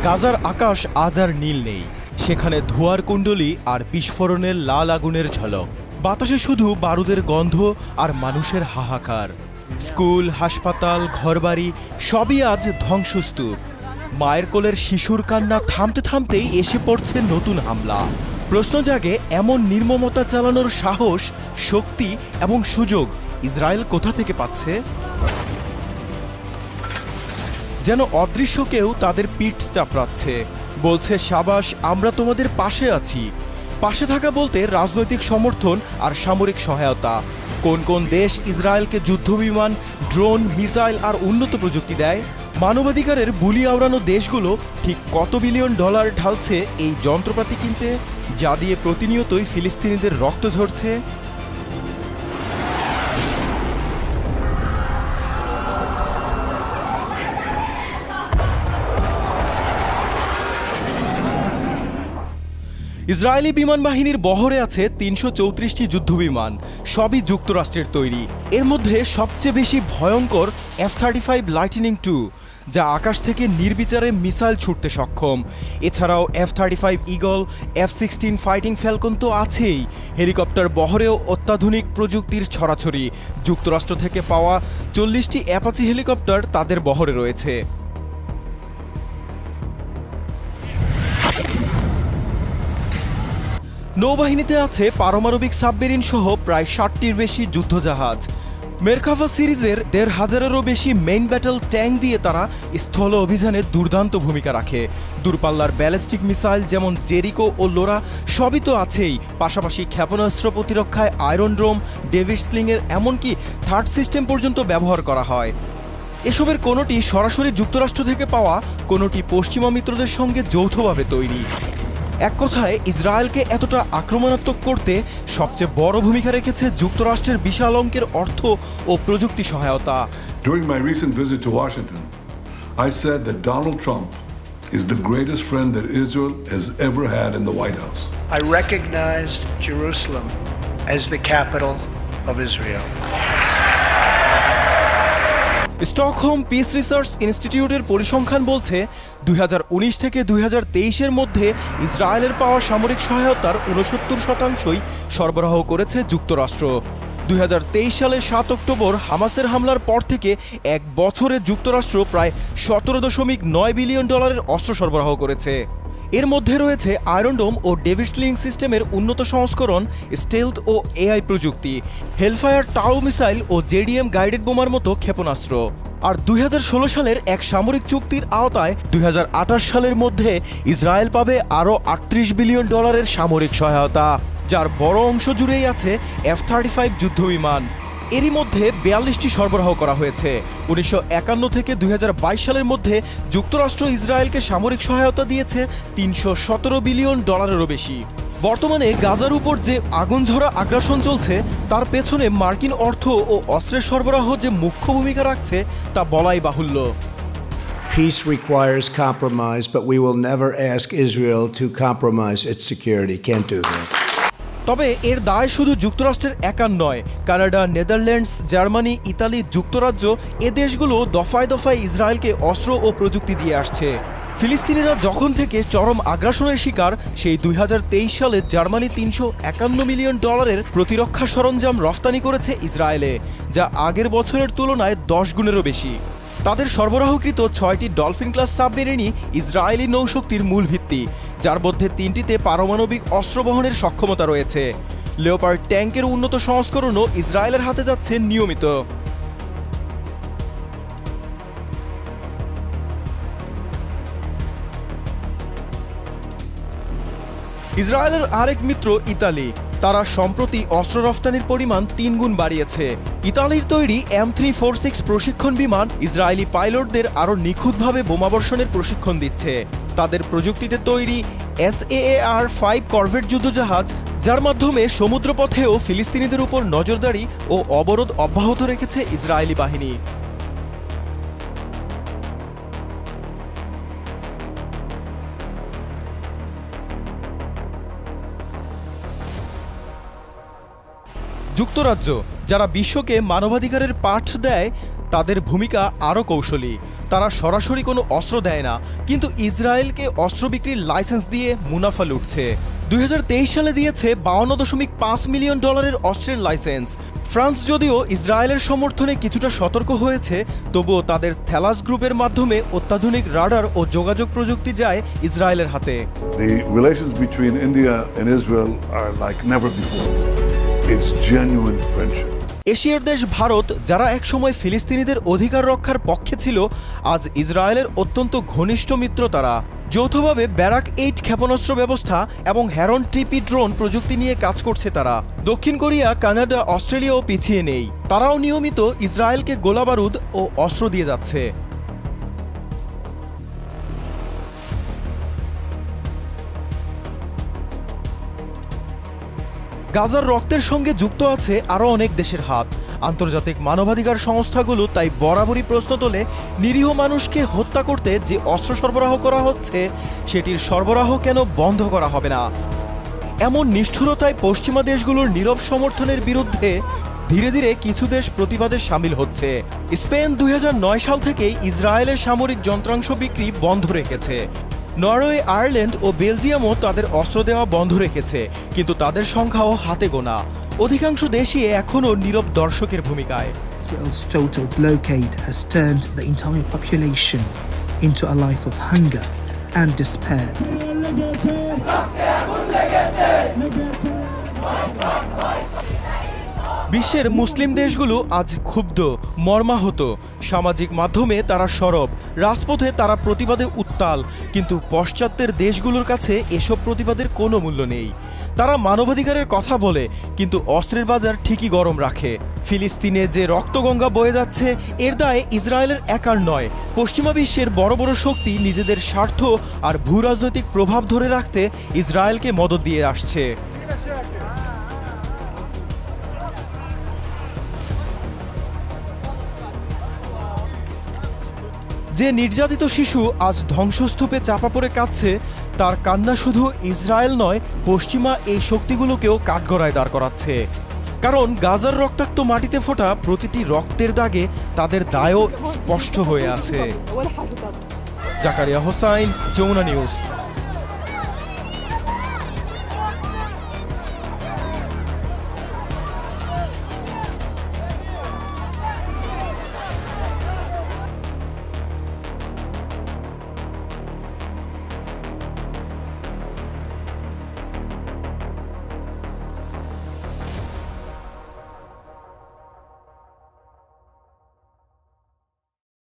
গাজার আকাশ আজ আর নীল নেই, সেখানে ধোঁয়ার কুণ্ডলী আর বিস্ফোরণের লাল আগুনের ঝলক। বাতাসে শুধু বারুদের গন্ধ আর মানুষের হাহাকার। স্কুল, হাসপাতাল, ঘরবাড়ি সবই আজ ধ্বংসস্তূপ। মায়ের কোলের শিশুর কান্না থামতে থামতেই এসে পড়ছে নতুন হামলা। প্রশ্ন জাগে, এমন নির্মমতা চালানোর সাহস, শক্তি এবং সুযোগ ইসরায়েল কোথা থেকে পাচ্ছে? যেন অদৃশ্য কেউ তাদের পিঠ চাপড়াচ্ছে, বলছে সাবাস, আমরা তোমাদের পাশে আছি। পাশে থাকা বলতে রাজনৈতিক সমর্থন আর সামরিক সহায়তা। কোন কোন দেশ ইসরায়েলকে যুদ্ধবিমান, ড্রোন, মিসাইল আর উন্নত প্রযুক্তি দেয়? মানবাধিকারের বুলি আওড়ানো দেশগুলো ঠিক কত বিলিয়ন ডলার ঢালছে এই যন্ত্রপাতি কিনতে, যা দিয়ে প্রতিনিয়তই ফিলিস্তিনিদের রক্ত ঝরছে? ইসরায়েলি বিমান বাহিনীর বহরে আছে ৩৩৪টি যুদ্ধবিমান, সবই যুক্তরাষ্ট্রের তৈরি। এর মধ্যে সবচেয়ে বেশি ভয়ঙ্কর F-35 লাইটনিং II, যা আকাশ থেকে নির্বিচারে মিসাইল ছুটতে সক্ষম। এছাড়াও F-35 eagle, F-16 fighting Falcon তো আছেই। হেলিকপ্টার বহরেও অত্যাধুনিক প্রযুক্তির ছড়াছড়ি। যুক্তরাষ্ট্র থেকে পাওয়া ৪০টি অ্যাপাচি হেলিকপ্টার তাদের বহরে রয়েছে। নৌবাহিনীতে আছে পারমাণবিক সাবমেরিন সহ প্রায় ৬০টির বেশি যুদ্ধজাহাজ। মেরকাভা সিরিজের ১৫০০-এরও বেশি মেইন ব্যাটল ট্যাঙ্ক দিয়ে তারা স্থল অভিযানে দুর্দান্ত ভূমিকা রাখে। দূরপাল্লার ব্যালিস্টিক মিসাইল যেমন জেরিকো ও লোরা সবই তো আছেই। পাশাপাশি ক্ষেপণাস্ত্র প্রতিরক্ষায় আয়রন ড্রোম, ডেভিড স্লিংয়ের এমনকি থার্ড সিস্টেম পর্যন্ত ব্যবহার করা হয়। এসবের কোনোটি সরাসরি যুক্তরাষ্ট্র থেকে পাওয়া, কোনোটি পশ্চিমা মিত্রদের সঙ্গে যৌথভাবে তৈরি। এক কথায় ইসরায়েলকে এতটা আক্রমণাত্মক করতে সবচেয়ে বড় ভূমিকা রেখেছে যুক্তরাষ্ট্রের বিশাল অঙ্কের অর্থ ও প্রযুক্তি সহায়তা। During my recent visit to Washington, I said that Donald Trump is the greatest friend that Israel has ever had in the White House. I recognized Jerusalem as the capital of Israel. Stockholm piece research ইনস্টিটিউটের পরিসংখ্যান বলছে ২০১৯ থেকে ২০২৩-এর মধ্যে ইসরায়েলের পাওয়া সামরিক সহায়তার ৬৯% সরবরাহ করেছে যুক্তরাষ্ট্র। ২০২৩ সালের ৭ অক্টোবর হামাসের হামলার পর থেকে এক বছরে যুক্তরাষ্ট্র প্রায় $১৭.৯ বিলিয়ন অস্ত্র সরবরাহ করেছে। এর মধ্যে রয়েছে আয়রন ডোম ও ডেভিড স্লিং সিস্টেমের উন্নত সংস্করণ, স্টেলথ ও এআই প্রযুক্তি, হেলফায়ার টাও মিসাইল ও জেডিএম গাইডেড বোমার মতো ক্ষেপণাস্ত্র। আর ২০১৬ সালের এক সামরিক চুক্তির আওতায় ২০২৮ সালের মধ্যে ইসরায়েল পাবে আরও $৩৮ বিলিয়ন সামরিক সহায়তা, যার বড় অংশ জুড়েই আছে F-35 যুদ্ধবিমান। এরই মধ্যে ৪২টি সরবরাহ করা হয়েছে। ১৯৫১ থেকে ২০২২ সালের মধ্যে যুক্তরাষ্ট্র ইসরায়েলকে সামরিক সহায়তা দিয়েছে $৩১৭ বিলিয়ন বেশি। বর্তমানে গাজার উপর যে আগুনঝরা আগ্রাসন চলছে, তার পেছনে মার্কিন অর্থ ও অস্ত্রের সরবরাহ যে মুখ্য ভূমিকা রাখছে তা বলাই বাহুল্য। Peace requires compromise, but we will never ask Israel to compromise its security. Can't do that. তবে এর দায় শুধু যুক্তরাষ্ট্রের একার নয়। কানাডা, নেদারল্যান্ডস, জার্মানি, ইতালি, যুক্তরাজ্য এ দেশগুলো দফায় দফায় ইসরায়েলকে অস্ত্র ও প্রযুক্তি দিয়ে আসছে। ফিলিস্তিনিরা যখন থেকে চরম আগ্রাসনের শিকার, সেই ২০২৩ সালে জার্মানি $৩৫১ মিলিয়ন প্রতিরক্ষা সরঞ্জাম রফতানি করেছে ইসরায়েলে, যা আগের বছরের তুলনায় ১০ গুণেরও বেশি। তাদের সরবরাহকৃত ৬টি ডলফিন ক্লাস সাবমেরিনই ইসরায়েলি নৌশক্তির মূল ভিত্তি, যার মধ্যে ৩টিতে পারমাণবিক অস্ত্র বহনের সক্ষমতা রয়েছে। লেওপার্ড ট্যাঙ্কের উন্নত সংস্করণও ইসরায়েলের হাতে যাচ্ছে নিয়মিত। ইসরায়েলের আরেক মিত্র ইতালি, তারা সম্প্রতি অস্ত্র রফতানির পরিমাণ ৩ গুণ বাড়িয়েছে। ইতালির তৈরি M346 প্রশিক্ষণ বিমান ইসরায়েলি পাইলটদের আরও নিখুঁতভাবে বোমাবর্ষণের প্রশিক্ষণ দিচ্ছে। তাদের প্রযুক্তিতে তৈরি SAAR-5 করভেট যুদ্ধজাহাজ, যার মাধ্যমে সমুদ্রপথেও ফিলিস্তিনিদের উপর নজরদারি ও অবরোধ অব্যাহত রেখেছে ইসরায়েলি বাহিনী। যুক্তরাজ্য, যারা বিশ্বকে মানবাধিকারের পাঠ দেয়, তাদের ভূমিকা আরও কৌশলী। তারা সরাসরি কোনো অস্ত্র দেয় না, কিন্তু ইসরায়েলকে অস্ত্র বিক্রির লাইসেন্স দিয়ে মুনাফা লুটছে। 2023 সালে দিয়েছে $52.5 মিলিয়ন অস্ত্রের লাইসেন্স। ফ্রান্স যদিও ইসরায়েলের সমর্থনে কিছুটা সতর্ক হয়েছে, তবুও তাদের থ্যালাস গ্রুপের মাধ্যমে অত্যাধুনিক রাডার ও যোগাযোগ প্রযুক্তি যায় ইসরায়েলের হাতে। The relations between India and Israel are like never before. It's genuine friendship. এশিয়ার দেশ ভারত, যারা একসময় ফিলিস্তিনিদের অধিকার রক্ষার পক্ষে ছিল, আজ ইসরায়েলের অত্যন্ত ঘনিষ্ঠ মিত্র। তারা যৌথভাবে ব্যারাক 8 ক্ষেপণাস্ত্র ব্যবস্থা এবং হ্যারন টিপি ড্রোন প্রযুক্তি নিয়ে কাজ করছে তারা। দক্ষিণ কোরিয়া, কানাডা, অস্ট্রেলিয়াও পিছিয়ে নেই। তারাও নিয়মিত ইসরায়েলকে গোলাবারুদ ও অস্ত্র দিয়ে যাচ্ছে। গাজার রক্তের সঙ্গে যুক্ত আছে আরও অনেক দেশের হাত। আন্তর্জাতিক মানবাধিকার সংস্থাগুলো তাই বরাবরই প্রশ্ন তোলে, নিরীহ মানুষকে হত্যা করতে যে অস্ত্র সরবরাহ করা হচ্ছে, সেটির সরবরাহ কেন বন্ধ করা হবে না? এমন নিষ্ঠুরতায় পশ্চিমা দেশগুলোর নীরব সমর্থনের বিরুদ্ধে ধীরে ধীরে কিছু দেশ প্রতিবাদে সামিল হচ্ছে। স্পেন 2009 সাল থেকেই ইসরায়েলের সামরিক যন্ত্রাংশ বিক্রি বন্ধ রেখেছে। নরওয়ে, আয়ারল্যান্ড ও বেলজিয়ামও তাদের অস্ত্র দেওয়া বন্ধ রেখেছে, কিন্তু তাদের সংখ্যাও হাতে গোনা। অধিকাংশ দেশই এখনও নীরব দর্শকের ভূমিকায়। Israel's total blockade has turned the entire population into a life of hunger and despair. বিশ্বের মুসলিম দেশগুলো আজ ক্ষুব্ধ, মর্মাহত। সামাজিক মাধ্যমে তারা সরব, রাজপথে তারা প্রতিবাদে উত্তাল, কিন্তু পাশ্চাত্যের দেশগুলোর কাছে এসব প্রতিবাদের কোনো মূল্য নেই। তারা মানবাধিকারের কথা বলে, কিন্তু অস্ত্রের বাজার ঠিকই গরম রাখে। ফিলিস্তিনে যে রক্তগঙ্গা বয়ে যাচ্ছে, এর দায় ইসরায়েলের একার নয়। পশ্চিমা বিশ্বের বড় বড় শক্তি নিজেদের স্বার্থ আর ভূরাজনৈতিক প্রভাব ধরে রাখতে ইসরায়েলকে মদদ দিয়ে আসছে। যে নির্যাতিত শিশু আজ ধ্বংসস্তূপে চাপা পড়ে কাঁদছে, তার কান্না শুধু ইসরায়েল নয়, পশ্চিমা এই শক্তিগুলোকেও কাঠগড়ায় দাঁড় করাচ্ছে। কারণ গাজার রক্তাক্ত মাটিতে ফোটা প্রতিটি রক্তের দাগে তাদের দায়ও স্পষ্ট হয়ে আছে। জাকারিয়া হোসাইন, যমুনা নিউজ।